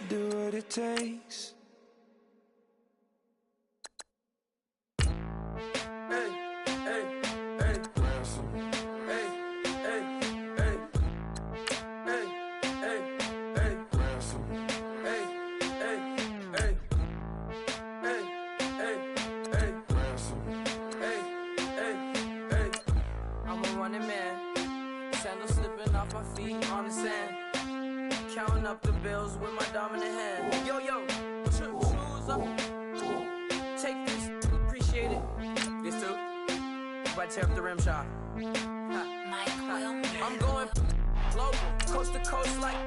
do what it takes. Counting up the bills with my dominant hand. Yo, shoes up. Take this, appreciate it. This too. If I tear up the rim shot. I'm going global, coast to coast like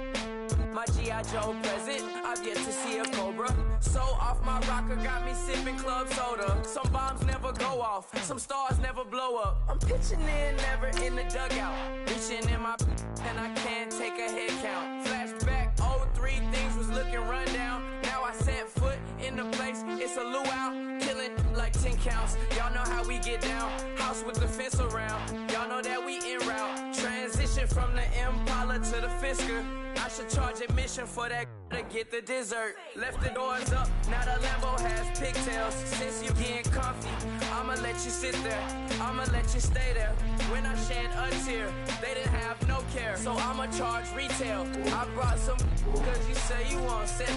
my G.I. Joe present. I've yet to see a Cobra. So off my rocker got me sipping club soda. Some bombs never go off, some stars never blow up. I'm pitching in, never in the dugout. Reaching in my and I can't take a head count. Flashback, 03, things was looking run down. Now I set foot in the place, it's a luau. Killing like 10 counts, y'all know how we get down. House with the fence around, y'all know that we en route. Transition from the Impala to the Fisker. I should charge admission for that to get the dessert. Left the doors up, now the Lambo has pigtails. Since you getting comfy, I'ma let you sit there, I'ma let you stay there. When I shed a tear, they didn't have no care, so I'ma charge retail. I brought some cause you say you want sick.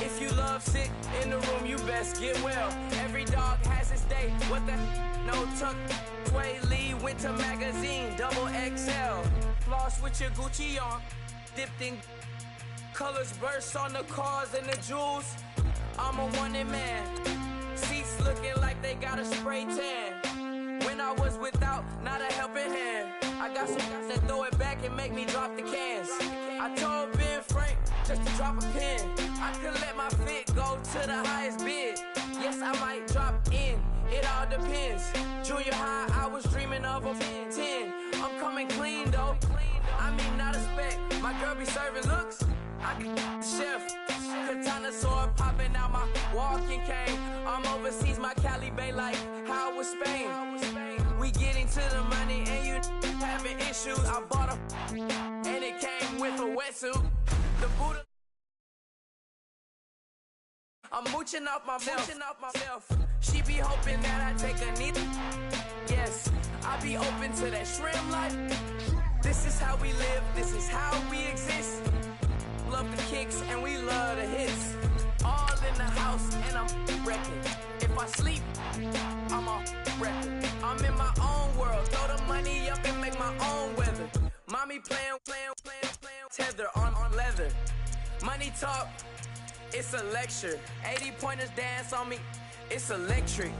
If you love sick in the room, you best get well. Every dog has its day, what the no tuck. Sway Lee, Winter Magazine, double XL. Floss with your Gucci on, dipped in colors burst on the cars and the jewels. I'm a wanted man, seats looking like they got a spray tan. When I was without, not a helping hand. I got some guys that throw it back and make me drop the cans. I told Ben Frank just to drop a pin. I could let my fit go to the highest bid. Yes, I might drop in, it all depends. Junior high, I was dreaming of a 10. I'm coming clean though, I mean not a spec. My girl be serving looks, I can the chef. Katana sword popping out my walking cane. I'm overseas, my Cali Bay like how was Spain. We getting to the money and you having issues. I bought a and it came with a wetsuit. The Buddha. I'm mooching off myself. She be hoping that I take a knee. Yes, I be open to that shrimp life. This is how we live, this is how we exist. Love the kicks and we love the hits. All in the house and I'm wrecking. If I sleep, I'm on record. I'm in my own world, throw the money up and make my own weather. Mommy playing, tether on leather. Money talk, it's a lecture. 80 pointers dance on me, it's electric.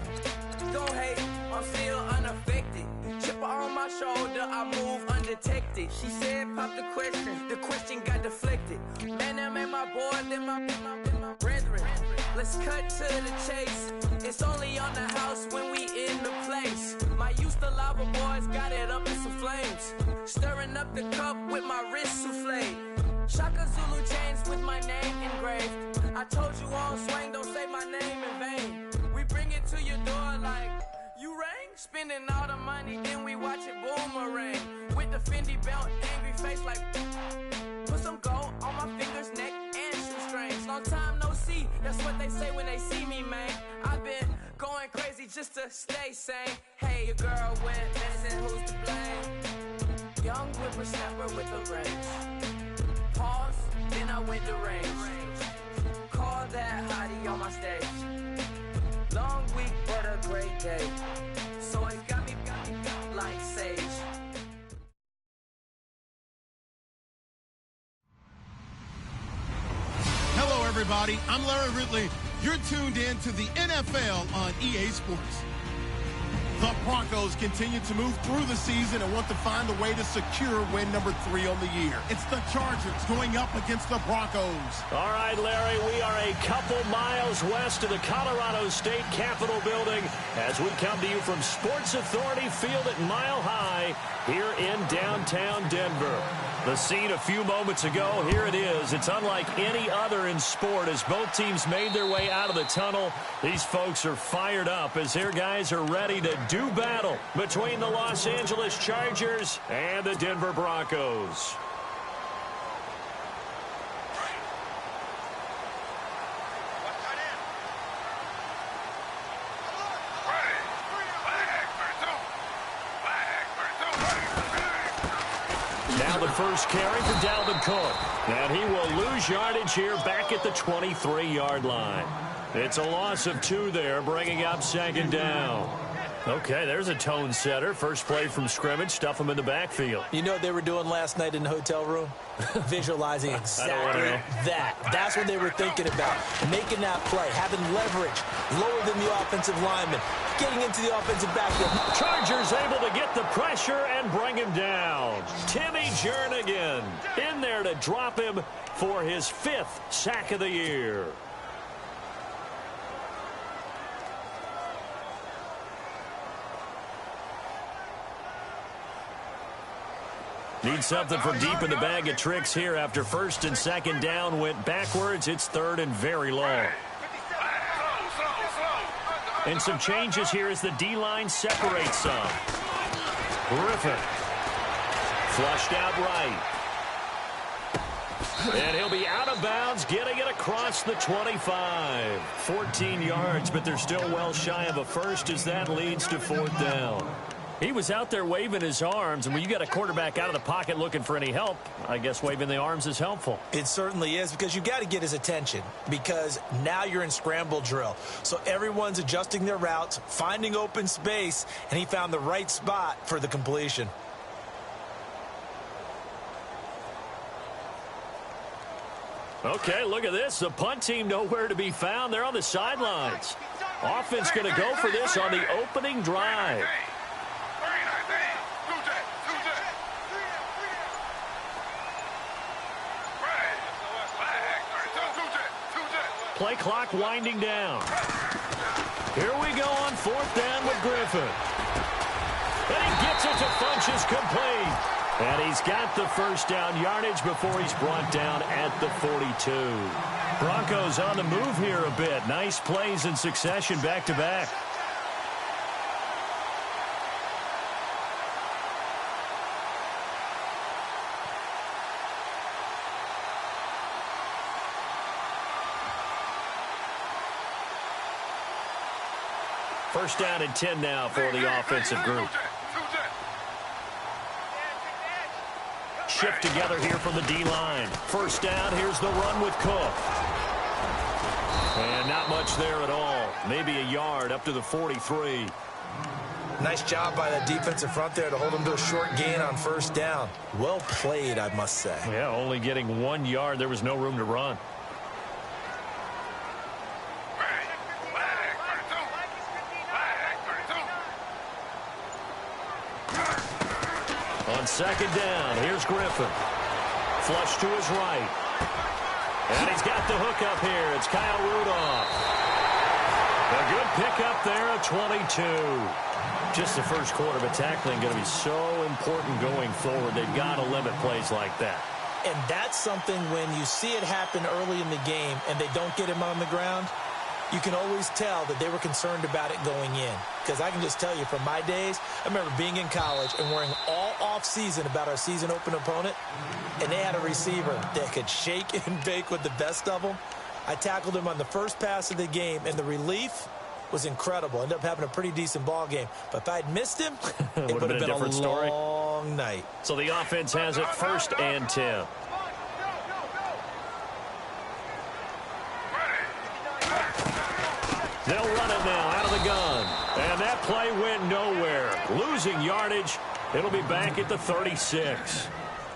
Don't hate, I'm still unaffected. Chipper on my shoulder, I move undetected. She said pop the question got deflected. Man, them ain't my boy, them my brethren. Let's cut to the chase. It's only on the house when we in the place. My used to lava boys got it up in some flames. Stirring up the cup with my wrist souffle. Shaka Zulu chains with my name engraved. I told you on swing, don't say my name in vain. We bring it to your door like, you rang? Spending all the money, then we watch it boomerang. With the Fendi belt, angry face like, put some gold on my fingers, neck, and shoestrings. Long time no see, that's what they say when they see me, man. I've been going crazy just to stay sane. Hey, your girl went missing, who's to blame? Young whippersnapper with a range. Pause, then I went to range. Call that hottie on my stage. Long week, but a great day. So it got me like sage. Hello, everybody. I'm Larry Ridley. You're tuned in to the NFL on EA Sports. The Broncos continue to move through the season and want to find a way to secure win number 3 on the year. It's the Chargers going up against the Broncos. All right, Larry, we are a couple miles west of the Colorado State Capitol building as we come to you from Sports Authority Field at Mile High here in downtown Denver. The scene a few moments ago, here it is. It's unlike any other in sport as both teams made their way out of the tunnel. These folks are fired up as their guys are ready to do battle between the Los Angeles Chargers and the Denver Broncos. the first carry for Dalvin Cook. And he will lose yardage here back at the 23-yard line. It's a loss of 2 there, bringing up second down. Okay, there's a tone setter. First play from scrimmage, stuff him in the backfield. You know what they were doing last night in the hotel room? Visualizing exactly that. That's what they were thinking about. Making that play, having leverage, lower than the offensive lineman, getting into the offensive backfield. Chargers able to get the pressure and bring him down. Timmy Jernigan in there to drop him for his 5th sack of the year. Need something from deep in the bag of tricks here after first and second down went backwards. It's 3rd and very long. And some changes here as the D-line separates some. Griffin. Flushed out right. And he'll be out of bounds, getting it across the 25. 14 yards, but they're still well shy of a first as that leads to 4th down. He was out there waving his arms, and when you got a quarterback out of the pocket looking for any help, I guess waving the arms is helpful. It certainly is, because you got to get his attention, because now you're in scramble drill. So everyone's adjusting their routes, finding open space, and he found the right spot for the completion. Okay, look at this. The punt team nowhere to be found. They're on the sidelines. Offense going to go for this on the opening drive. Play clock winding down. Here we go on 4th down with Griffin. And he gets it to Funchess complete. And he's got the first down yardage before he's brought down at the 42. Broncos on the move here a bit. Nice plays in succession back-to-back. First down and 10 now for the offensive group. Shift together here from the D-line. First down, here's the run with Cook. And not much there at all. Maybe a yard up to the 43. Nice job by that defensive front there to hold him to a short gain on first down. Well played, I must say. Yeah, only getting 1 yard. There was no room to run. On second down, here's Griffin. Flush to his right. And he's got the hook up here. It's Kyle Rudolph. A good pickup there at 22. Just the first quarter, but tackling going to be so important going forward. They've got to limit plays like that. And that's something when you see it happen early in the game and they don't get him on the ground, you can always tell that they were concerned about it going in. Because I can just tell you from my days, I remember being in college and worrying all off-season about our season open opponent, and they had a receiver that could shake and bake with the best of them. I tackled him on the first pass of the game, and the relief was incredible. Ended up having a pretty decent ball game. But if I'd missed him, it would have been a different story. Long night. So the offense has it 1st and 10. They'll run it now out of the gun. And that play went nowhere. Losing yardage. It'll be back at the 36.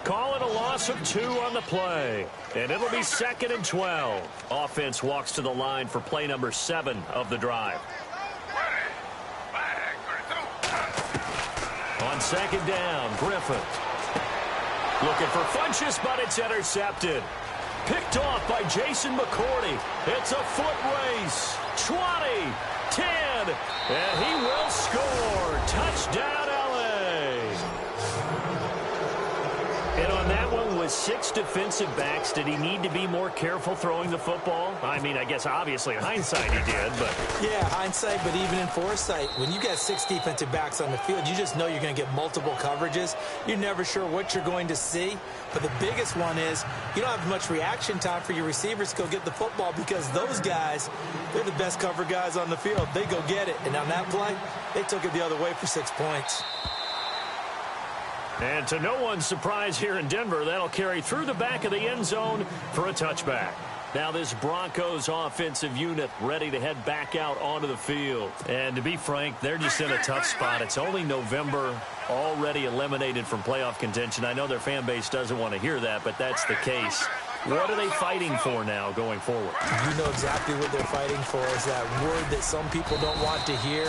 Call it a loss of 2 on the play. And it'll be 2nd and 12. Offense walks to the line for play number 7 of the drive. On second down, Griffin. Looking for Funchess, but it's intercepted. Picked off by Jason McCourty. It's a foot race. 20, 10, and he will score. Touchdown, LA. And on that one, with 6 defensive backs, did he need to be more careful throwing the football? I mean, I guess obviously in hindsight he did, but... Yeah, hindsight, but even in foresight, when you got 6 defensive backs on the field, you just know you're going to get multiple coverages. You're never sure what you're going to see. But the biggest one is you don't have much reaction time for your receivers to go get the football, because those guys, they're the best cover guys on the field. They go get it. And on that play, they took it the other way for 6 points. And to no one's surprise here in Denver, that'll carry through the back of the end zone for a touchback. Now this Broncos offensive unit ready to head back out onto the field. And to be frank, they're just in a tough spot. It's only November, already eliminated from playoff contention. I know their fan base doesn't want to hear that, but that's the case. What are they fighting for now going forward? You know exactly what they're fighting for. Is that word that some people don't want to hear,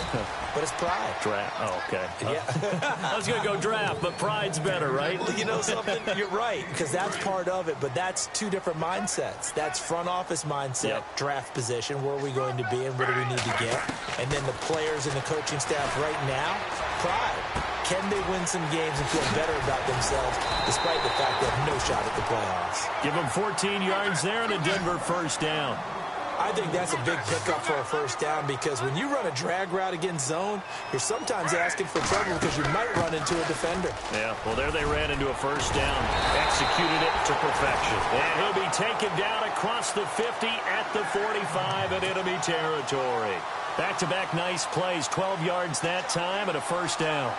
but it's pride. Draft. Oh, okay. Yeah. I was going to go draft, but pride's better, right? Well, you know something? You're right, because that's part of it, but that's two different mindsets. That's front office mindset, draft position, where are we going to be and what do we need to get? And then the players and the coaching staff right now, pride. Can they win some games and feel better about themselves despite the fact they have no shot at the playoffs? Give them 14 yards there and a Denver first down. I think that's a big pickup for a first down because when you run a drag route against zone, you're sometimes asking for trouble because you might run into a defender. Yeah, well, there they ran into a first down, executed it to perfection. And he'll be taken down across the 50 at the 45 in enemy territory. Back-to-back nice plays, 12 yards that time and a first down.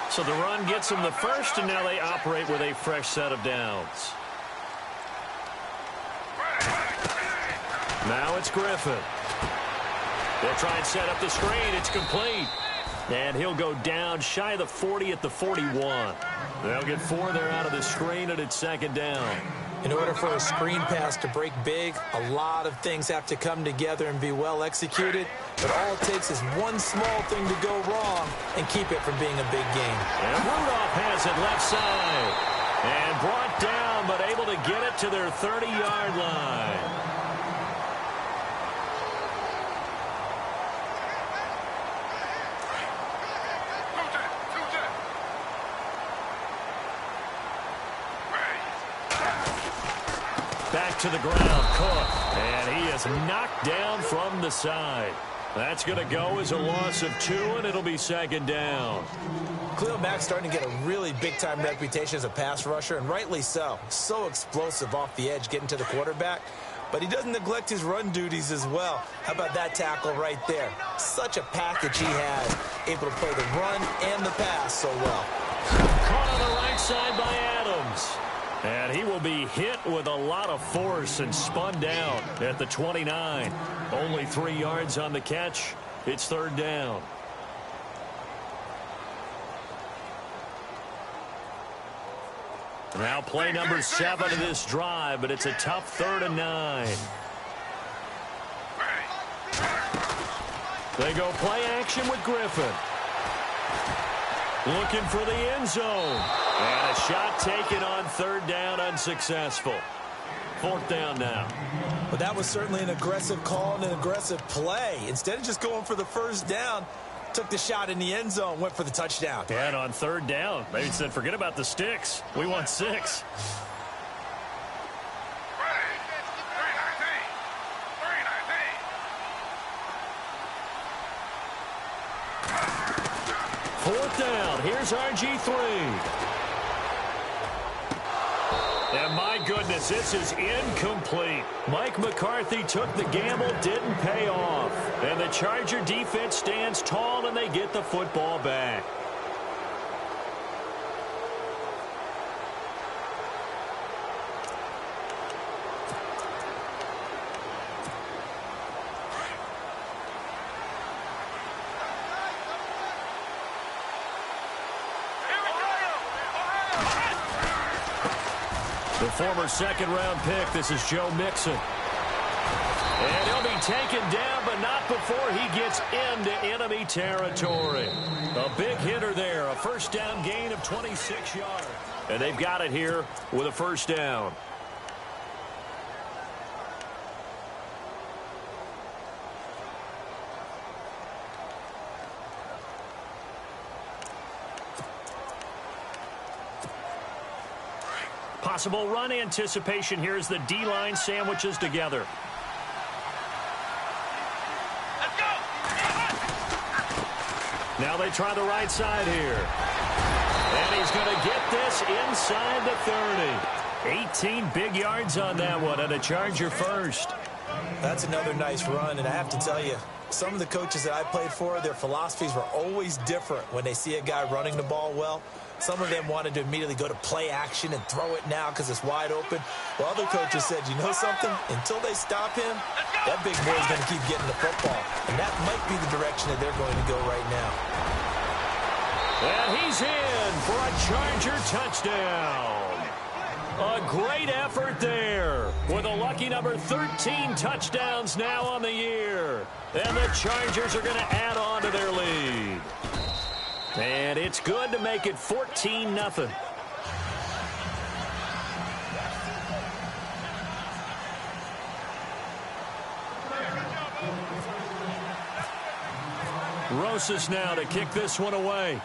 So the run gets them the first, and now they operate with a fresh set of downs. Now it's Griffin. They'll try and set up the screen. It's complete. And he'll go down shy of the 40 at the 41. They'll get 4 there out of the screen, and it's second down. In order for a screen pass to break big, a lot of things have to come together and be well executed. But all it takes is one small thing to go wrong and keep it from being a big game. And Rudolph has it left side. And brought down, but able to get it to their 30-yard line. Back to the ground, Cook. And he is knocked down from the side. That's going to go as a loss of 2, and it'll be second down. Khalil Mack's starting to get a really big-time reputation as a pass rusher, and rightly so. So explosive off the edge getting to the quarterback. But he doesn't neglect his run duties as well. How about that tackle right there? Such a package he has, able to play the run and the pass so well. Caught on the right side by Adams. And he will be hit with a lot of force and spun down at the 29. Only 3 yards on the catch. It's third down. Now play number 7 of this drive, but it's a tough 3rd and 9. They go play action with Griffin. Looking for the end zone. And a shot taken on 3rd down, unsuccessful. 4th down now. But that was certainly an aggressive call and an aggressive play. Instead of just going for the first down, took the shot in the end zone, went for the touchdown. And on 3rd down, they said, forget about the sticks. We want 6. Fourth down. Here's RG3. And my goodness, this is incomplete. Mike McCarthy took the gamble, didn't pay off. And the Charger defense stands tall, and they get the football back. The former 2nd-round pick, this is Joe Mixon. And he'll be taken down, but not before he gets into enemy territory. A big hitter there, a first down gain of 26 yards. And they've got it here with a first down. Possible run anticipation here as the D-line sandwiches together. Let's go! Now they try the right side here. And he's going to get this inside the 30. 18 big yards on that one, and a Charger first. That's another nice run, and I have to tell you, some of the coaches that I played for, their philosophies were always different when they see a guy running the ball well. Some of them wanted to immediately go to play action and throw it now because it's wide open. While other coaches said, you know something? Until they stop him, that big boy's going to keep getting the football. And that might be the direction that they're going to go right now. And he's in for a Charger touchdown. A great effort there with a lucky number 13 touchdowns now on the year. And the Chargers are going to add on to their lead. And it's good to make it 14-0. Rosas now to kick this one away.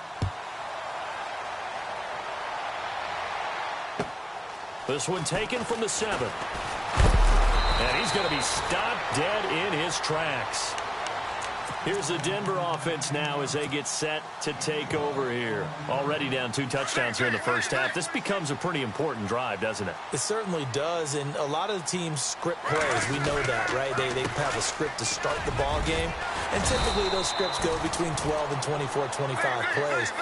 This one taken from the 7. And he's going to be stopped dead in his tracks. Here's the Denver offense now as they get set to take over here. Already down 2 touchdowns here in the first half. This becomes a pretty important drive, doesn't it? It certainly does, and a lot of the teams script plays. We know that, right? They have a script to start the ball game, and typically those scripts go between 12 and 24, 25 plays.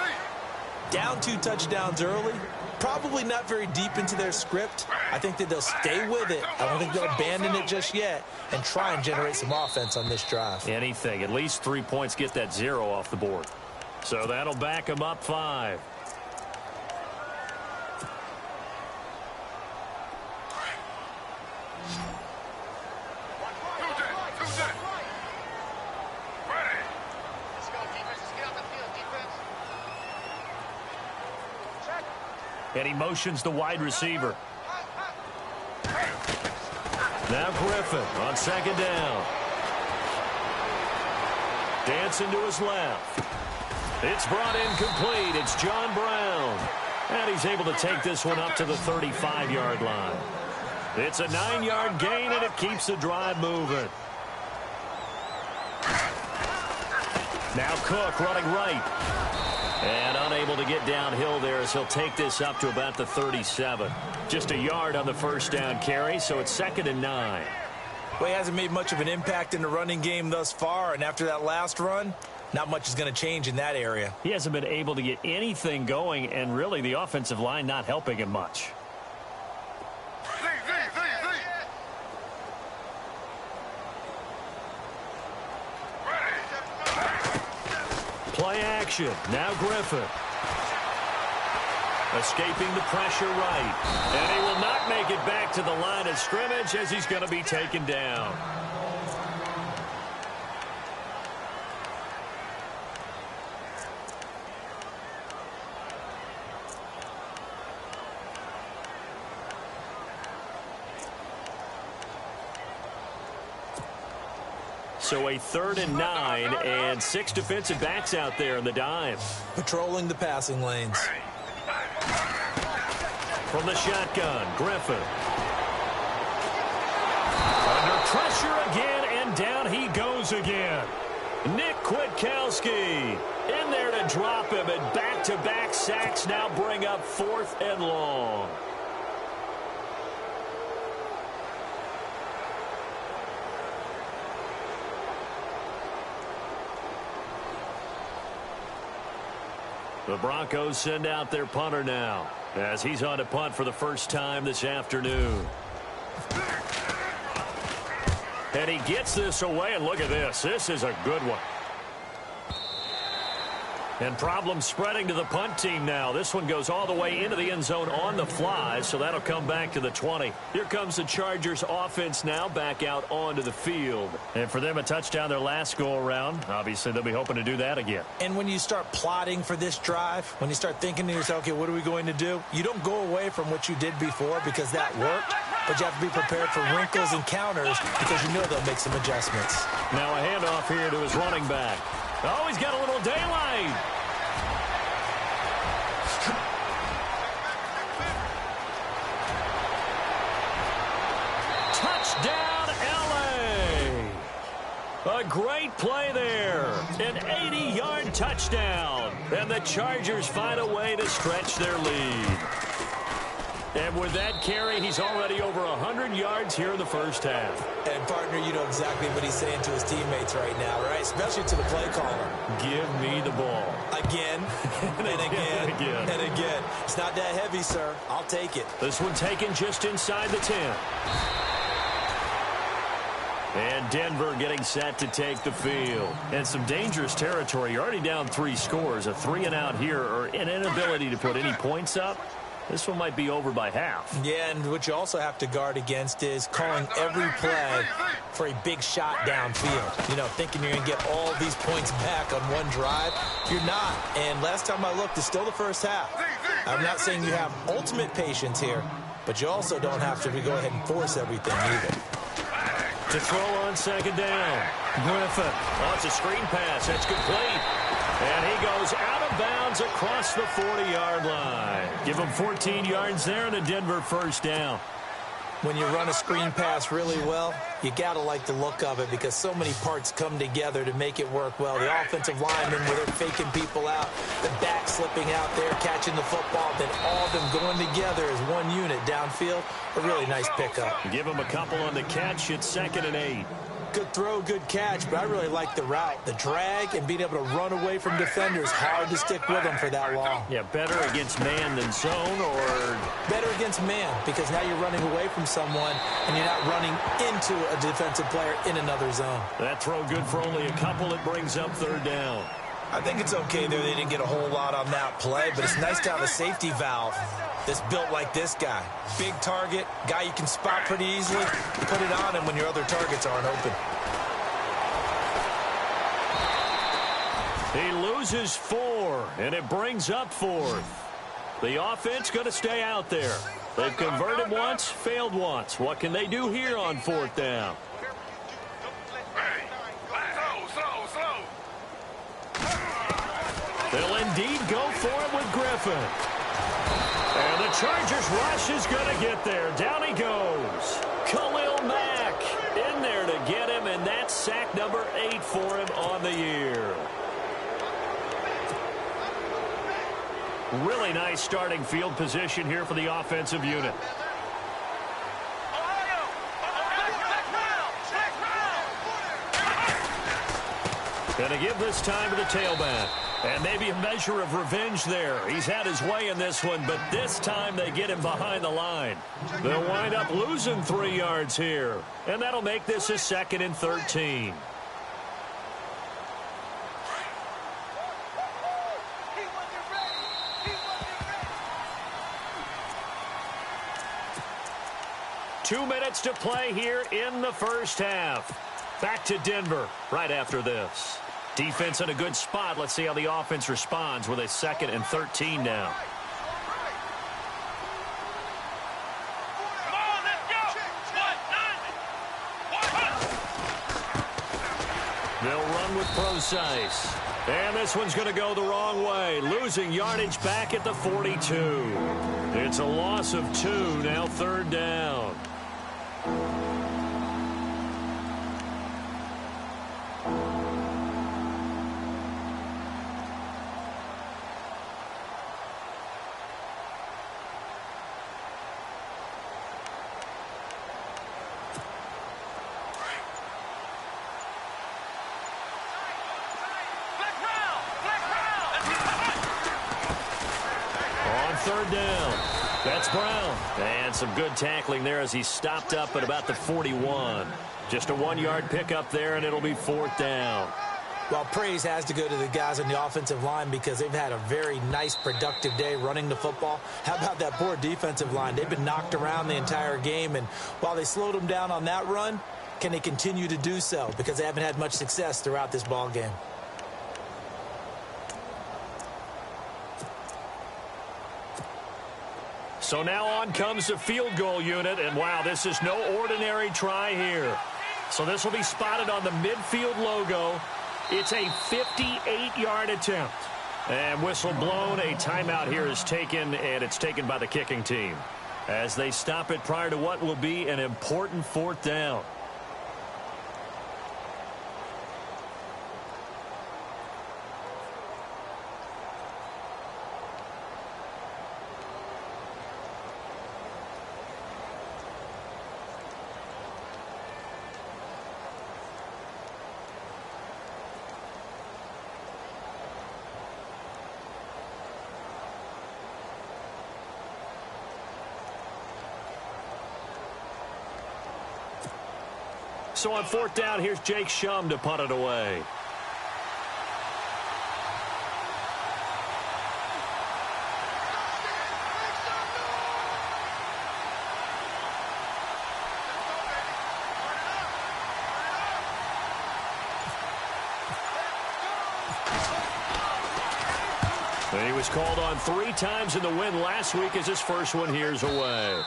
Down 2 touchdowns early, probably not very deep into their script. I think that they'll stay with it. I don't think they'll abandon it just yet and try and generate some offense on this drive. Anything. At least 3 points, get that 0 off the board. So that'll back them up 5. And he motions the wide receiver. Now Griffin on 2nd down. Dancing to his left. It's brought in complete. It's John Brown. And he's able to take this one up to the 35-yard line. It's a 9-yard gain, and it keeps the drive moving. Now Cook running right. And unable to get downhill there as he'll take this up to about the 37. Just a yard on the first down carry, so it's 2nd and 9. Well, he hasn't made much of an impact in the running game thus far, and after that last run, not much is going to change in that area. He hasn't been able to get anything going, and really the offensive line not helping him much. Play action. Now Griffin. Escaping the pressure right. And he will not make it back to the line of scrimmage as he's going to be taken down. So a 3rd and 9 and 6 defensive backs out there in the dime. Patrolling the passing lanes. From the shotgun, Griffin. Under pressure again, and down he goes again. Nick Kwiatkowski in there to drop him, and back-to-back sacks now bring up 4th and long. The Broncos send out their punter now as he's on to punt for the first time this afternoon. And he gets this away, and look at this. This is a good one. And problems spreading to the punt team now. This one goes all the way into the end zone on the fly, so that'll come back to the 20. Here comes the Chargers offense now back out onto the field. And for them, a touchdown their last go-around. Obviously, they'll be hoping to do that again. And when you start plotting for this drive, when you start thinking to yourself, okay, what are we going to do? You don't go away from what you did before because that worked, but you have to be prepared for wrinkles and counters because you know they'll make some adjustments. Now a handoff here to his running back. Oh, he's got a little daylight. Touchdown, L.A. A great play there. An 80-yard touchdown. And the Chargers find a way to stretch their lead. And with that carry, he's already over 100 yards here in the first half. And, partner, you know exactly what he's saying to his teammates right now, right? Especially to the play caller. Give me the ball. Again, and again, and again. It's not that heavy, sir. I'll take it. This one taken just inside the 10. And Denver getting set to take the field. And some dangerous territory. You're already down 3 scores. A 3-and-out here, or an inability to put any points up. This one might be over by half. Yeah, and what you also have to guard against is calling every play for a big shot downfield. You know, thinking you're going to get all these points back on one drive. You're not. And last time I looked, it's still the first half. I'm not saying you have ultimate patience here, but you also don't have to go ahead and force everything either. To throw on second down. Griffin. Oh, it's a screen pass. That's complete. And he goes out of bounds across the 40-yard line. Give him 14 yards there and a Denver first down. When you run a screen pass really well, you got to like the look of it because so many parts come together to make it work well. The offensive linemen, where they're faking people out, the back slipping out there, catching the football, then all of them going together as one unit downfield. A really nice pickup. Give him a couple on the catch. It's 2nd and 8. Good throw, good catch, but I really like the route. The drag and being able to run away from defenders, hard to stick with them for that long. Yeah, better against man than zone, or? Better against man, because now you're running away from someone and you're not running into a defensive player in another zone. That throw good for only a couple. It brings up 3rd down. I think it's okay there. They didn't get a whole lot on that play, but it's nice to have a safety valve that's built like this guy. Big target, guy you can spot pretty easily. Put it on him when your other targets aren't open. He loses 4, and it brings up 4th. The offense going to stay out there. They've converted once, failed once. What can they do here on 4th down? They'll indeed go for it with Griffin. And the Chargers rush is going to get there. Down he goes. Khalil Mack in there to get him, and that's sack number 8 for him on the year. Really nice starting field position here for the offensive unit. Going to give this time to the tailback. And maybe a measure of revenge there. He's had his way in this one, but this time they get him behind the line. They'll wind up losing 3 yards here. And that'll make this a 2nd and 13. Two minutes to play here in the first half. Back to Denver right after this. Defense in a good spot. Let's see how the offense responds with a 2nd and 13 now. They'll run with Procise. And this one's going to go the wrong way. Losing yardage back at the 42. It's a loss of 2. Now 3rd down. On 3rd down. That's Brown. And some good tackling there as he stopped up at about the 41. Just a 1-yard pickup there, and it'll be 4th down. Well, praise has to go to the guys on the offensive line because they've had a very nice, productive day running the football. How about that poor defensive line? They've been knocked around the entire game, and while they slowed them down on that run, can they continue to do so? Because they haven't had much success throughout this ball game. So now on comes the field goal unit, and wow, this is no ordinary try here. So this will be spotted on the midfield logo. It's a 58-yard attempt. And whistle blown, a timeout here is taken, and it's taken by the kicking team as they stop it prior to what will be an important 4th down. So on fourth down, here's Jake Shum to punt it away. He was called on 3 times in the win last week as his first one here's away.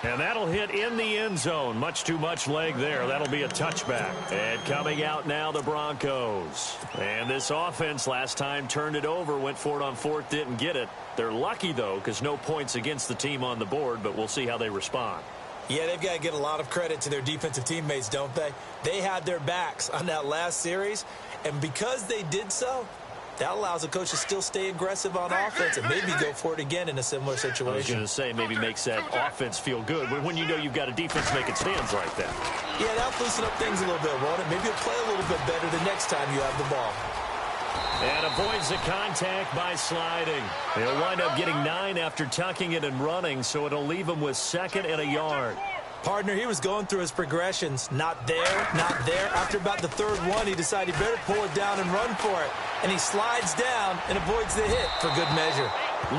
And that'll hit in the end zone. Much too much leg there. That'll be a touchback. And coming out now, the Broncos. And this offense last time turned it over, went for it on fourth, didn't get it. They're lucky, though, because no points against the team on the board, but we'll see how they respond. Yeah, they've got to get a lot of credit to their defensive teammates, don't they? They had their backs on that last series, and because they did so, that allows the coach to still stay aggressive on offense and maybe go for it again in a similar situation. I was going to say maybe makes that offense feel good when you know you've got a defense making stands like that. Yeah, that'll loosen up things a little bit, won't it? Maybe you'll play a little bit better the next time you have the ball. And avoids the contact by sliding. He'll wind up getting 9 after tucking it and running, so it'll leave him with 2nd and a yard. Partner, he was going through his progressions. Not there, not there. After about the 3rd one, he decided he better pull it down and run for it. And he slides down and avoids the hit for good measure.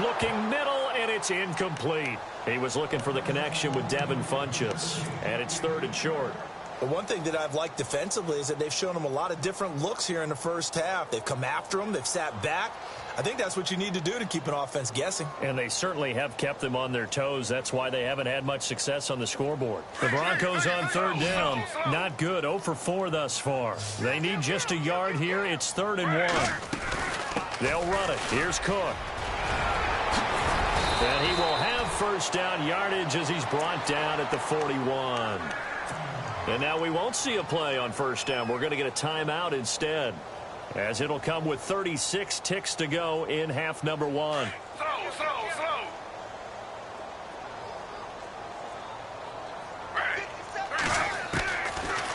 Looking middle, and it's incomplete. He was looking for the connection with Devin Funchess. And it's 3rd and short. The one thing that I've liked defensively is that they've shown him a lot of different looks here in the first half. They've come after him. They've sat back. I think that's what you need to do to keep an offense guessing. And they certainly have kept them on their toes. That's why they haven't had much success on the scoreboard. The Broncos on 3rd down. Not good. 0 for 4 thus far. They need just a yard here. It's 3rd and 1. They'll run it. Here's Cook. And he will have first down yardage as he's brought down at the 41. And now we won't see a play on first down. We're going to get a timeout instead, as it'll come with 36 ticks to go in half number 1.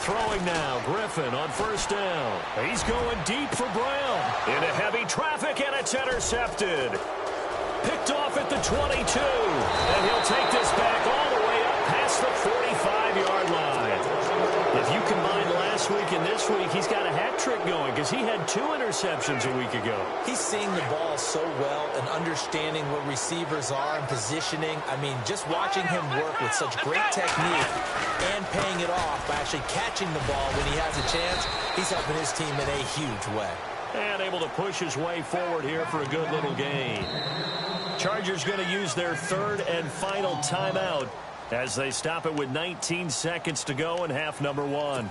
Throwing now, Griffin on first down. He's going deep for Brown. Into heavy traffic, and it's intercepted. Picked off at the 22. And he'll take this back all the way up past the 45-yard line. If you combine last week and this week, he's got a hat trick going because he had 2 interceptions a week ago. He's seeing the ball so well and understanding what receivers are and positioning. I mean, just watching him work with such great technique and paying it off by actually catching the ball when he has a chance, he's helping his team in a huge way. And able to push his way forward here for a good little gain. Chargers going to use their 3rd and final timeout as they stop it with 19 seconds to go in half number 1.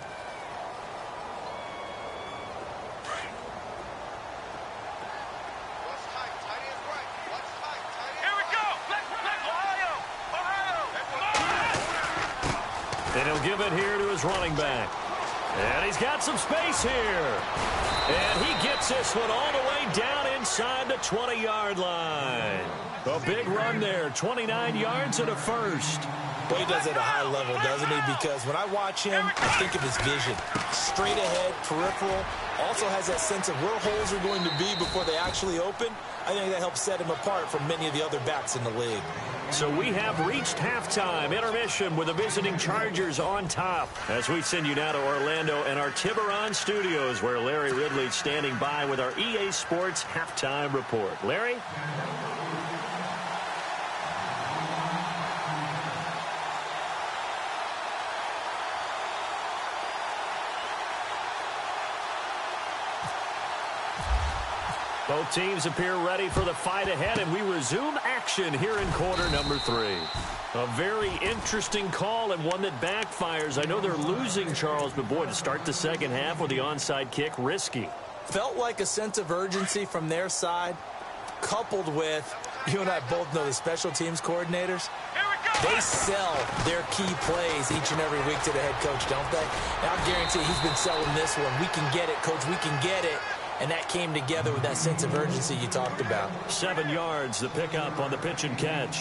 And he'll give it here to his running back. And he's got some space here. And he gets this one all the way down inside the 20-yard line. A big run there, 29 yards and a first. Well, he does it at a high level, doesn't he? Because when I watch him, I think of his vision. Straight ahead, peripheral. Also has that sense of where holes are going to be before they actually open. I think that helps set him apart from many of the other backs in the league. So we have reached halftime intermission with the visiting Chargers on top. As we send you now to Orlando and our Tiburon studios, where Larry Ridley's standing by with our EA Sports halftime report. Larry? Both teams appear ready for the fight ahead, and we resume action here in quarter number 3. A very interesting call and one that backfires. I know they're losing, Charles, but boy, to start the second half with the onside kick, risky. Felt like a sense of urgency from their side, coupled with, you and I both know the special teams coordinators. They sell their key plays each and every week to the head coach, don't they? And I guarantee he's been selling this one. We can get it, coach, we can get it. And that came together with that sense of urgency you talked about. 7 yards, the pickup on the pitch and catch.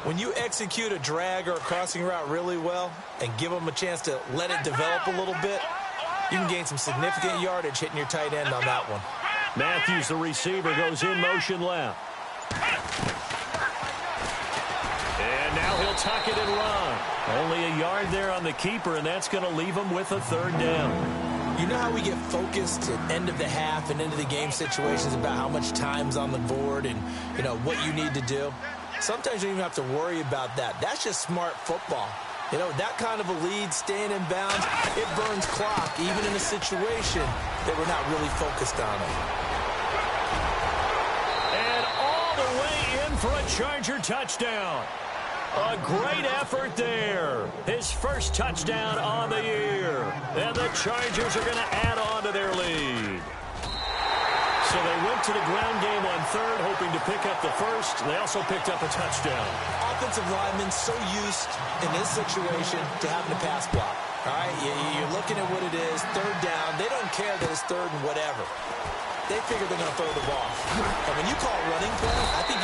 When you execute a drag or a crossing route really well and give them a chance to let it develop a little bit, you can gain some significant yardage hitting your tight end on that one. Matthews, the receiver, goes in motion left. And now he'll tuck it and run. Only a yard there on the keeper, and that's going to leave them with a third down. You know how we get focused at end of the half and end of the game situations about how much time's on the board and, you know, what you need to do? Sometimes you don't even have to worry about that. That's just smart football. You know, that kind of a lead, staying in bounds, it burns clock, even in a situation that we're not really focused on it. And all the way in for a Charger touchdown. A great effort there. His first touchdown on the year. And the Chargers are going to add on to their lead. So they went to the ground game on third, hoping to pick up the first. They also picked up a touchdown. Offensive linemen so used in this situation to having a pass block. All right, you're looking at what it is, third down. They don't care that it's third and whatever. They figure they're going to throw the ball. And when you call running play, I think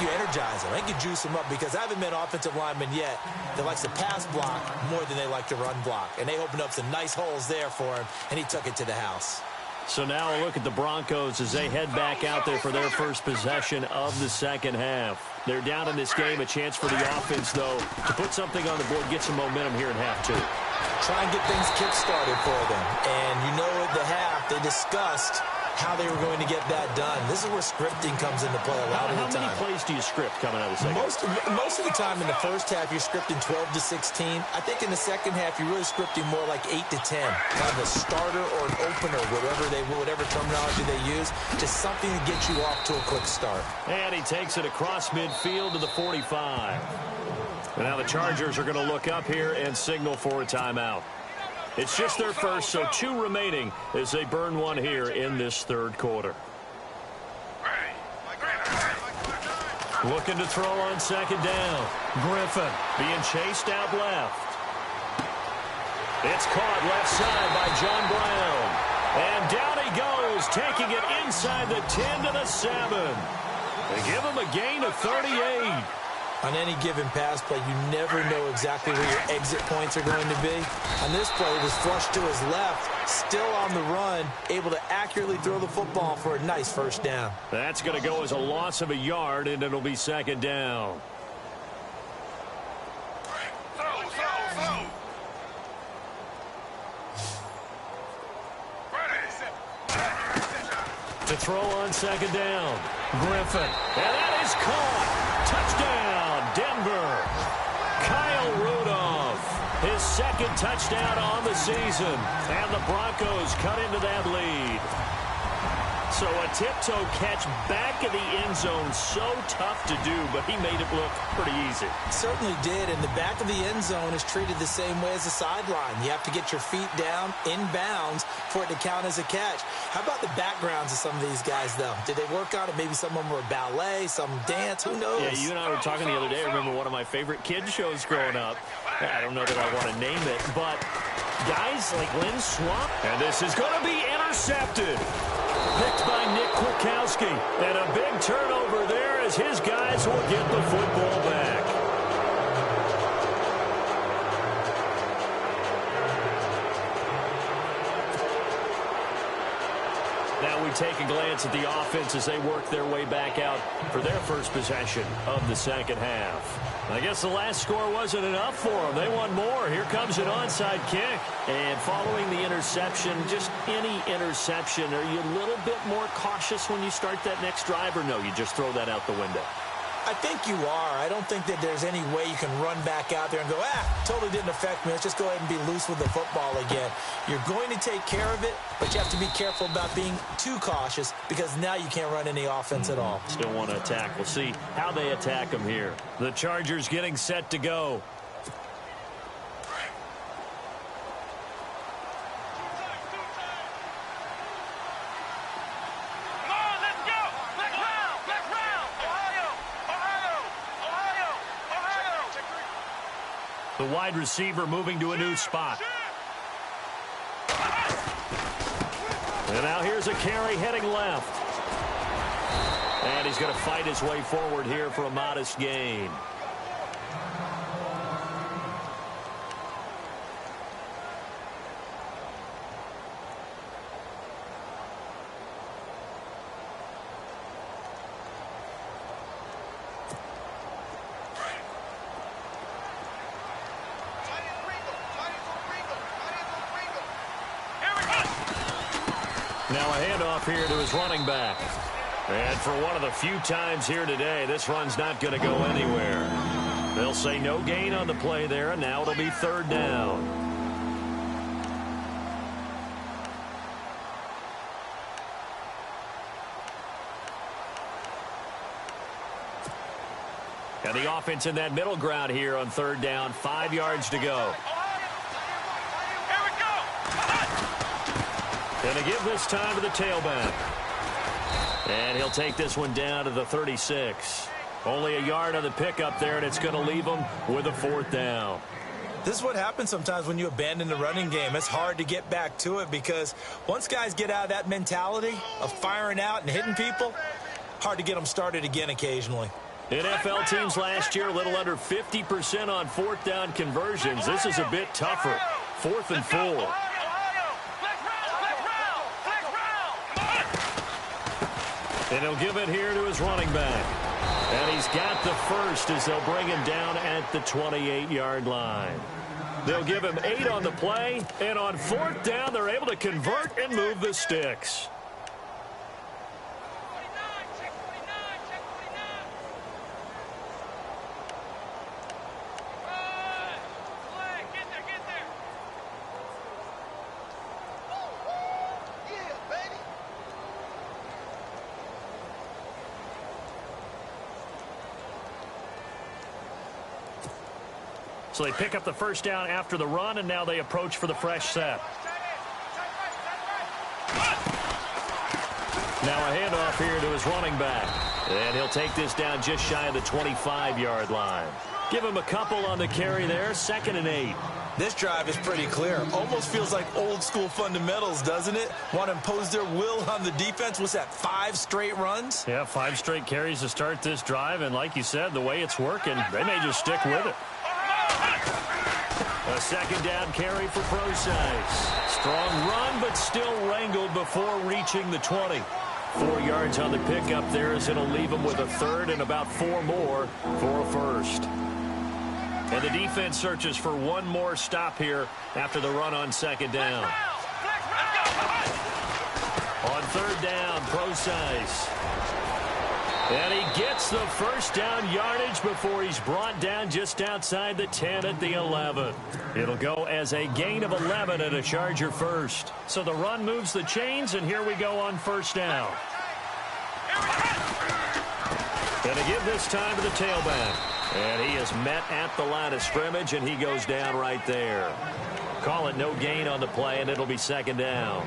you energize them. I think you juice them up because I haven't met an offensive lineman yet that likes to pass block more than they like to run block. And they opened up some nice holes there for him, and he took it to the house. So now a look at the Broncos as they head back out there for their first possession of the second half. They're down in this game. A chance for the offense, though, to put something on the board, get some momentum here in half two. Try and get things kick-started for them. And you know at the half, they discussed how they were going to get that done. This is where scripting comes into play a lot of the time. How many plays do you script coming out of the second? Most of the time in the first half, you're scripting 12 to 16. I think in the second half, you're really scripting more like 8 to 10. Kind of a starter or an opener, whatever terminology they use, just something to get you off to a quick start. And he takes it across midfield to the 45. And now the Chargers are going to look up here and signal for a timeout. It's just their first, so 2 remaining as they burn one here in this third quarter. Looking to throw on second down. Griffin being chased out left. It's caught left side by John Brown. And down he goes, taking it inside the 10 to the 7. They give him a gain of 38. On any given pass play, you never know exactly where your exit points are going to be. On this play, it was flushed to his left, still on the run, able to accurately throw the football for a nice first down. That's going to go as a loss of a yard, and it'll be second down. To throw on second down. Griffin. And that is caught. Touchdown, Denver. Kyle Rudolph, his second touchdown on the season. And the Broncos cut into that lead. So a tiptoe catch back of the end zone, so tough to do, but he made it look pretty easy. Certainly did, and the back of the end zone is treated the same way as the sideline. You have to get your feet down in bounds for it to count as a catch. How about the backgrounds of some of these guys, though? Did they work on it? Maybe some of them were ballet, some dance, who knows? Yeah, you and I were talking the other day. I remember one of my favorite kids shows growing up. I don't know that I want to name it, but guys like Lynn Swamp. And this is going to be intercepted. Picked by Nick Kwiatkowski. And a big turnover there as his guys will get the football back. Now we take a glance at the offense as they work their way back out for their first possession of the second half. I guess the last score wasn't enough for them. They want more. Here comes an onside kick. And following the interception, just any interception, are you a little bit more cautious when you start that next drive, or no, you just throw that out the window? I think you are. I don't think that there's any way you can run back out there and go, totally didn't affect me. Let's just go ahead and be loose with the football again. You're going to take care of it, but you have to be careful about being too cautious because now you can't run any offense at all. Still want to attack. We'll see how they attack them here. The Chargers getting set to go. The wide receiver moving to a new spot. And now here's a carry heading left. And he's going to fight his way forward here for a modest gain. Now a handoff here to his running back. And for one of the few times here today, this run's not going to go anywhere. They'll say no gain on the play there, and now it'll be third down. And the offense in that middle ground here on third down, 5 yards to go. Going to give this time to the tailback. And he'll take this one down to the 36. Only a yard on the pickup there, and it's going to leave him with a fourth down. This is what happens sometimes when you abandon the running game. It's hard to get back to it because once guys get out of that mentality of firing out and hitting people, hard to get them started again occasionally. NFL teams last year, a little under 50% on fourth down conversions. This is a bit tougher. 4th and 4. And he'll give it here to his running back. And he's got the first as they'll bring him down at the 28-yard line. They'll give him 8 on the play, and on fourth down, they're able to convert and move the sticks. So they pick up the first down after the run, and now they approach for the fresh set. Now a handoff here to his running back. And he'll take this down just shy of the 25-yard line. Give him a couple on the carry there, 2nd and 8. This drive is pretty clear. Almost feels like old school fundamentals, doesn't it? Want to impose their will on the defense. What's that, 5 straight runs? Yeah, 5 straight carries to start this drive. And like you said, the way it's working, they may just stick with it. A 2nd down carry for Procise. Strong run, but still wrangled before reaching the 20. 4 yards on the pickup there as it'll leave him with a third and about 4 more for a first. And the defense searches for one more stop here after the run on 2nd down. On 3rd down, Procise. And he gets the first down yardage before he's brought down just outside the 10 at the 11. It'll go as a gain of 11 and a Charger first. So the run moves the chains, and here we go on 1st down. And to give this time to the tailback. And he is met at the line of scrimmage, and he goes down right there. Call it no gain on the play, and it'll be 2nd down.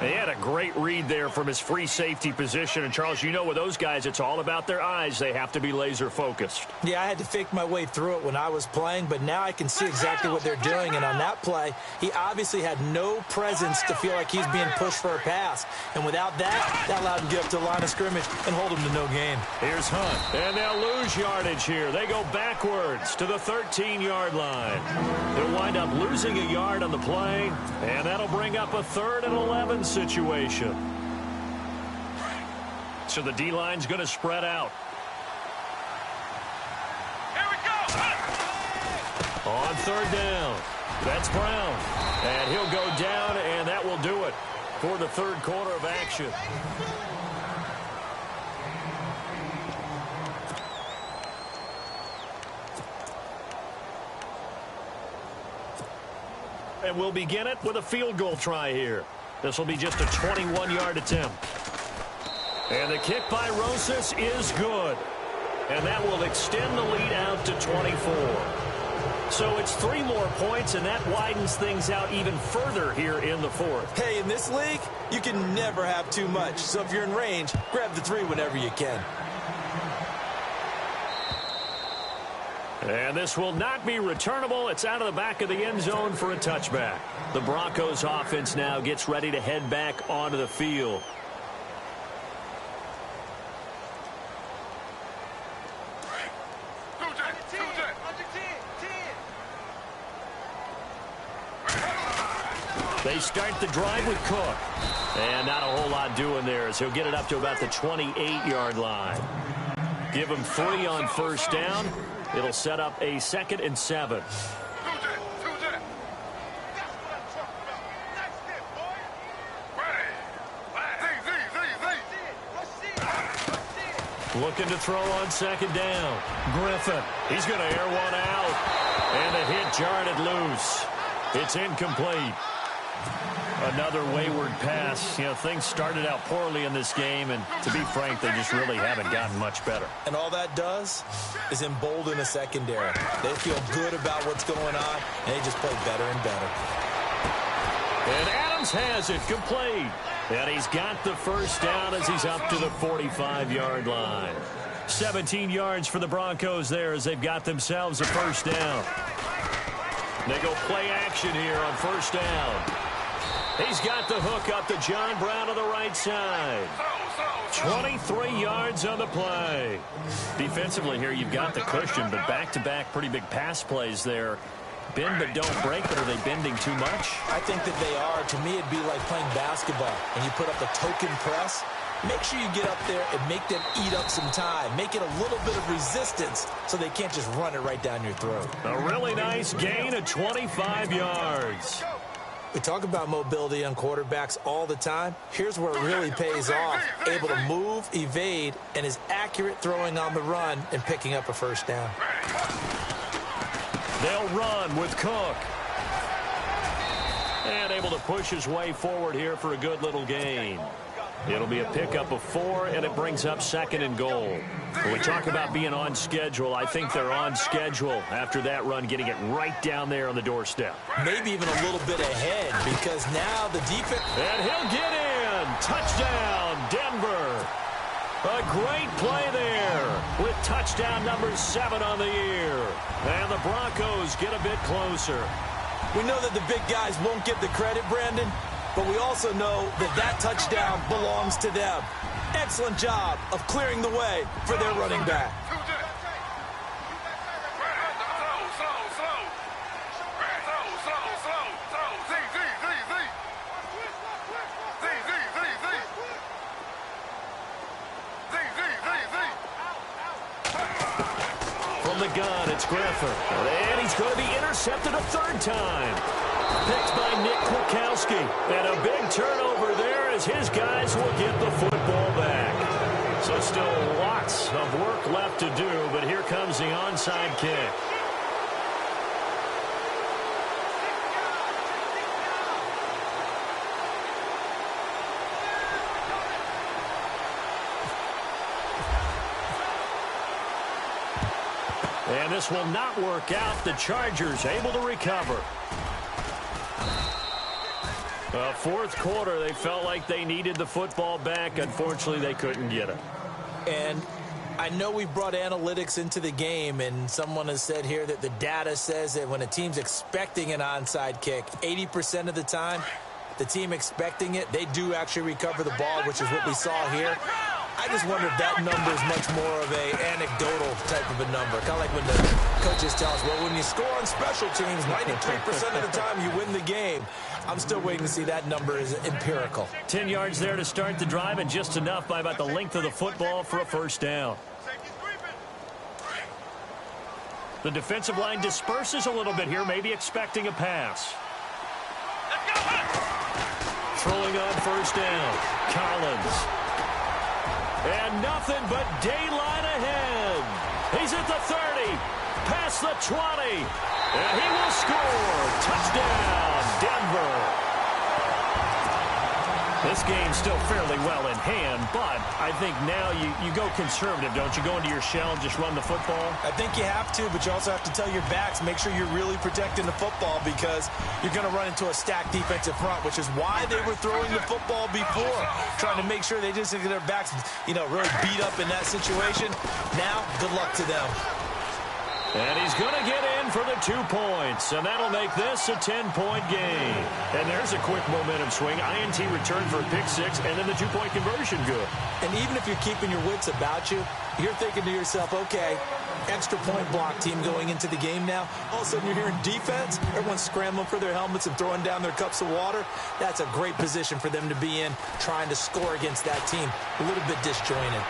He had a great read there from his free safety position. And, Charles, you know with those guys, it's all about their eyes. They have to be laser focused. Yeah, I had to fake my way through it when I was playing, but now I can see exactly what they're doing. And on that play, he obviously had no presence to feel like he's being pushed for a pass. And without that, that allowed him to get up to the line of scrimmage and hold him to no gain. Here's Hunt. And they'll lose yardage here. They go backwards to the 13-yard line. They'll wind up losing a yard on the play, and that'll bring up a 3rd and 11 situation. So the D-line's going to spread out. Here we go. On 3rd down, that's Brown. And he'll go down, and that will do it for the 3rd quarter of action. And we'll begin it with a field goal try here. This will be just a 21-yard attempt. And the kick by Rosas is good. And that will extend the lead out to 24. So it's 3 more points, and that widens things out even further here in the 4th. Hey, in this league, you can never have too much. So if you're in range, grab the 3 whenever you can. And this will not be returnable. It's out of the back of the end zone for a touchback. The Broncos offense now gets ready to head back onto the field. They start the drive with Cook. And not a whole lot doing there as he'll get it up to about the 28-yard line. Give him 3 on 1st down. It'll set up a 2nd and 7. Looking to throw on second down. Griffin, he's going to air one out. And a hit jarred it loose. It's incomplete. Another wayward pass. You know, things started out poorly in this game, and to be frank, they just really haven't gotten much better. And all that does is embolden a secondary. They feel good about what's going on, and they just play better and better. And Adams has it complete. And he's got the first down as he's up to the 45-yard line. 17 yards for the Broncos there as they've got themselves a first down. They go play action here on first down. He's got the hook up to John Brown on the right side. 23 yards on the play. Defensively here, you've got the cushion, but back-to-back pretty big pass plays there. Bend but don't break, but are they bending too much? I think that they are. To me, it'd be like playing basketball. When you put up a token press, make sure you get up there and make them eat up some time. Make it a little bit of resistance so they can't just run it right down your throat. A really nice gain of 25 yards. We talk about mobility on quarterbacks all the time. Here's where it really pays off. Able to move, evade, and is accurate throwing on the run and picking up a first down. They'll run with Cook. And able to push his way forward here for a good little gain. It'll be a pickup of 4, and it brings up second and goal. When we talk about being on schedule, I think they're on schedule after that run, getting it right down there on the doorstep. Maybe even a little bit ahead, because now the defense... And he'll get in. Touchdown, Denver. A great play there with touchdown number 7 on the year. And the Broncos get a bit closer. We know that the big guys won't get the credit, Brandon, but we also know that that touchdown belongs to them. Excellent job of clearing the way for their running back. From the gun, it's Griffin. And he's going to be intercepted a third time. Picked by Nick Kwiatkowski. And a big turnover there as his guys will get the football back. So still lots of work left to do, but here comes the onside kick. And this will not work out. The Chargers able to recover. Fourth quarter, they felt like they needed the football back. Unfortunately, they couldn't get it. And I know we brought analytics into the game, and someone has said here that the data says that when a team's expecting an onside kick, 80% of the time, the team expecting it, they do actually recover the ball, which is what we saw here. I just wonder if that number is much more of a anecdotal type of a number. Kind of like when the coaches tell us, well, when you score on special teams, 93% of the time you win the game. I'm still waiting to see that number is empirical. 10 yards there to start the drive, and just enough by about the length of the football for a first down. The defensive line disperses a little bit here, maybe expecting a pass. Throwing on first down, Collins. And nothing but daylight ahead. He's at the 30, past the 20, and he will score. Touchdown, Denver. This game's still fairly well in hand, but I think now you go conservative, don't you? Go into your shell and just run the football? I think you have to, but you also have to tell your backs, make sure you're really protecting the football, because you're going to run into a stacked defensive front, which is why they were throwing the football before, trying to make sure they just get their backs, really beat up in that situation. Now, good luck to them. And he's going to get in for the 2 points, and that'll make this a 10-point game. And there's a quick momentum swing. INT return for a pick 6, and then the 2-point conversion good. And even if you're keeping your wits about you, you're thinking to yourself, okay, extra point block team going into the game now. All of a sudden you're hearing defense. Everyone's scrambling for their helmets and throwing down their cups of water. That's a great position for them to be in, trying to score against that team. A little bit disjointed.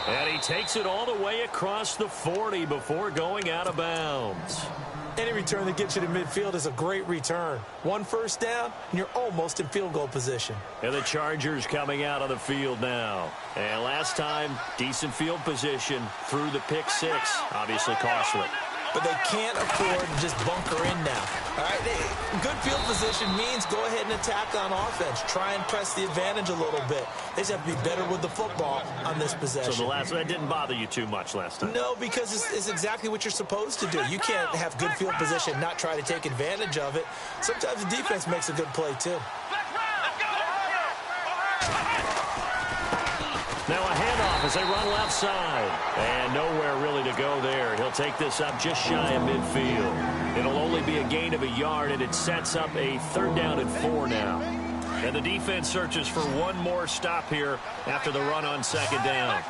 And he takes it all the way across the 40 before going out of bounds. Any return that gets you to midfield is a great return. One first down, and you're almost in field goal position. And the Chargers coming out on the field now. And last time, decent field position through the pick six. Obviously costly. But they can't afford to just bunker in now. All right, good field position means go ahead and attack on offense. Try and press the advantage a little bit. They just have to be better with the football on this possession. So that didn't bother you too much last time? No, because it's exactly what you're supposed to do. You can't have good field position and not try to take advantage of it. Sometimes the defense makes a good play, too. Now a handoff as they run left side. And nowhere really to go there. He'll take this up just shy of midfield. It'll only be a gain of a yard, and it sets up a 3rd down and 4 now. And the defense searches for one more stop here after the run on 2nd down.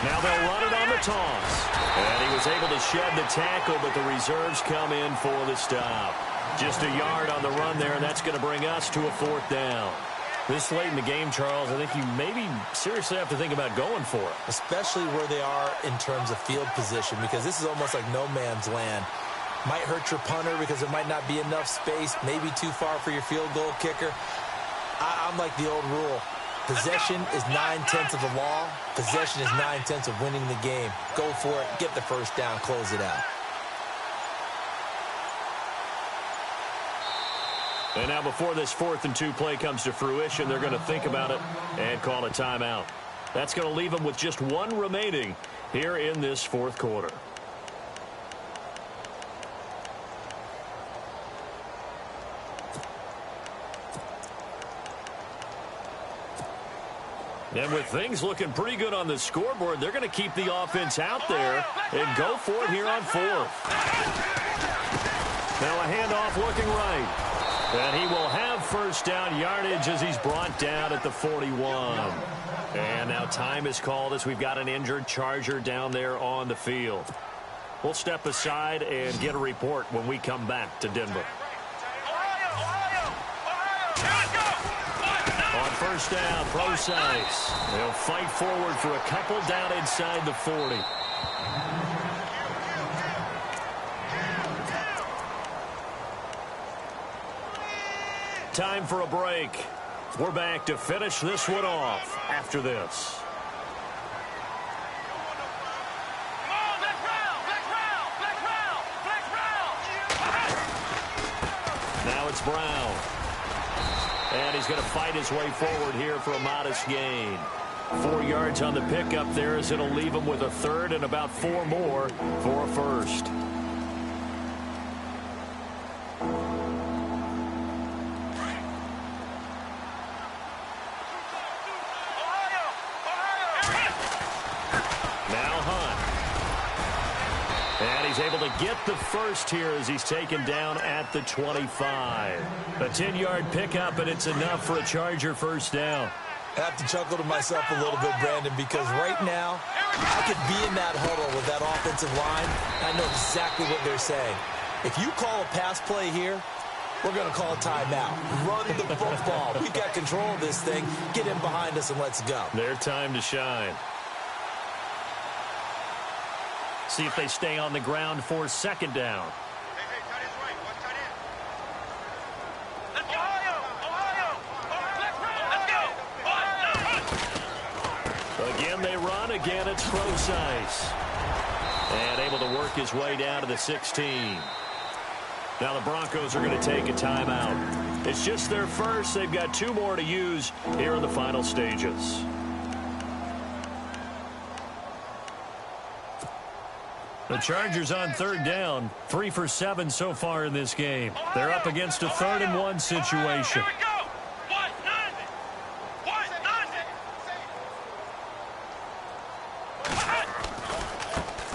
Now they'll run it on the toss. And he was able to shed the tackle, but the reserves come in for the stop. Just a yard on the run there, and that's going to bring us to a 4th down. This late in the game, Charles, I think you maybe seriously have to think about going for it. Especially where they are in terms of field position, because this is almost like no man's land. Might hurt your punter because there might not be enough space, maybe too far for your field goal kicker. I'm like the old rule. Possession is 9/10 of the law. Possession is 9/10 of winning the game. Go for it, get the first down, close it out. And now before this 4th and 2 play comes to fruition, they're going to think about it and call a timeout. That's going to leave them with just one remaining here in this 4th quarter. And with things looking pretty good on the scoreboard, they're going to keep the offense out there and go for it here on 4th. Now a handoff looking right. And he will have first down yardage as he's brought down at the 41. And now time is called as we've got an injured Charger down there on the field. We'll step aside and get a report when we come back to Denver. On first down, Procise. They'll fight forward for a couple down inside the 40. Time for a break. We're back to finish this one off after this. Now it's Brown. And he's going to fight his way forward here for a modest gain. 4 yards on the pickup there as it'll leave him with a 3rd and about 4 more for a first. Able to get the first here as he's taken down at the 25. A 10-yard pickup, and it's enough for a Charger first down. I have to chuckle to myself a little bit, Brandon, because right now I could be in that huddle with that offensive line. I know exactly what they're saying. If you call a pass play here, we're going to call a timeout. Run the football. We've got control of this thing. Get in behind us and let's go. Their time to shine. See if they stay on the ground for 2nd down. Again, they run. Again, it's Procise. And able to work his way down to the 16. Now the Broncos are going to take a timeout. It's just their first. They've got 2 more to use here in the final stages. The Chargers on 3rd down, 3 for 7 so far in this game. They're up against a 3rd and 1 situation.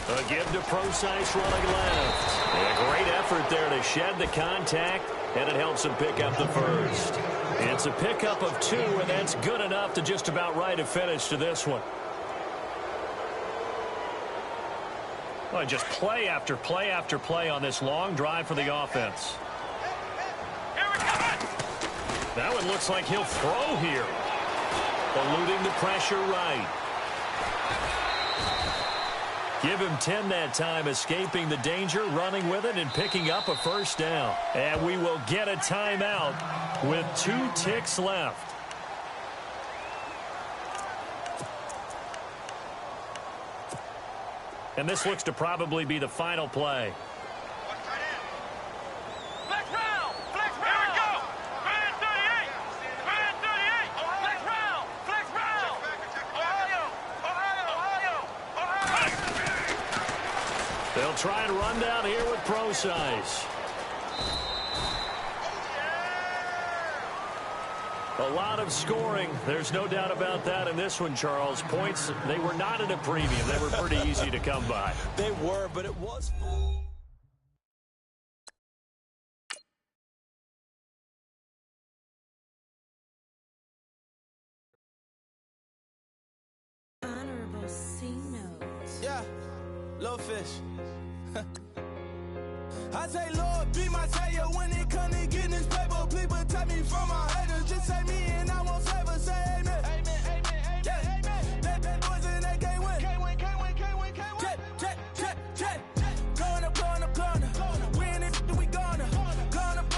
A give to Procise running left. And a great effort there to shed the contact, and it helps him pick up the first. It's a pickup of 2, and that's good enough to just about write a finish to this one. Well, just play after play after play on this long drive for the offense. Now it looks like he'll throw here. Eluding the pressure right. Give him 10 that time, escaping the danger, running with it, and picking up a first down. And we will get a timeout with 2 ticks left. And this looks to probably be the final play. They'll try and run down here with pro size. A lot of scoring. There's no doubt about that in this one, Charles. Points, they were not at a premium. They were pretty easy to come by. They were, but it was... Honorable C notes. Yeah, little fish. I say, Lord, be my savior when it comes to getting this paper. Please protect me from my haters. Just say me and I won't save us. Say amen. Amen, amen, amen, yeah. Amen. That boys and they can't win. Can't win, can't win, can't win, can't win. Check. Going up. Win it, we gonna. Going up.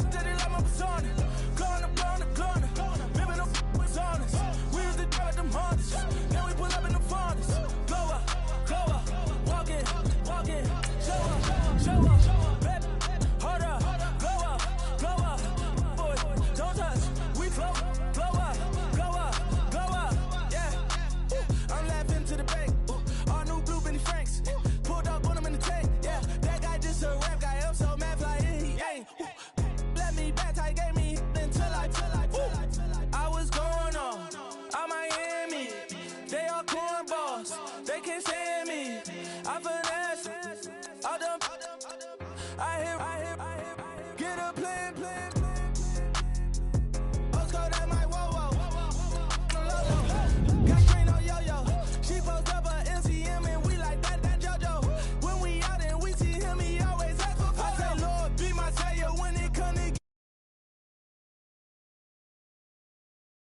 Did it like my persona. Going up. Ripping up was honest. We used to drive them Hondas. Then we pull up in the furnace. Go up. Walk in. Show up, baby, hold up, go up, boy, don't touch, we flow up, yeah, I'm laughing to the bank, all new blue Benny Franks, pulled up on him in the tank, yeah, that guy just a rap guy, I'm so mad fly, he ain't, let me back, I gave me until I was going on Miami, they all cornballs, they can't stand me, I finesse, all them, I hear, get a plan.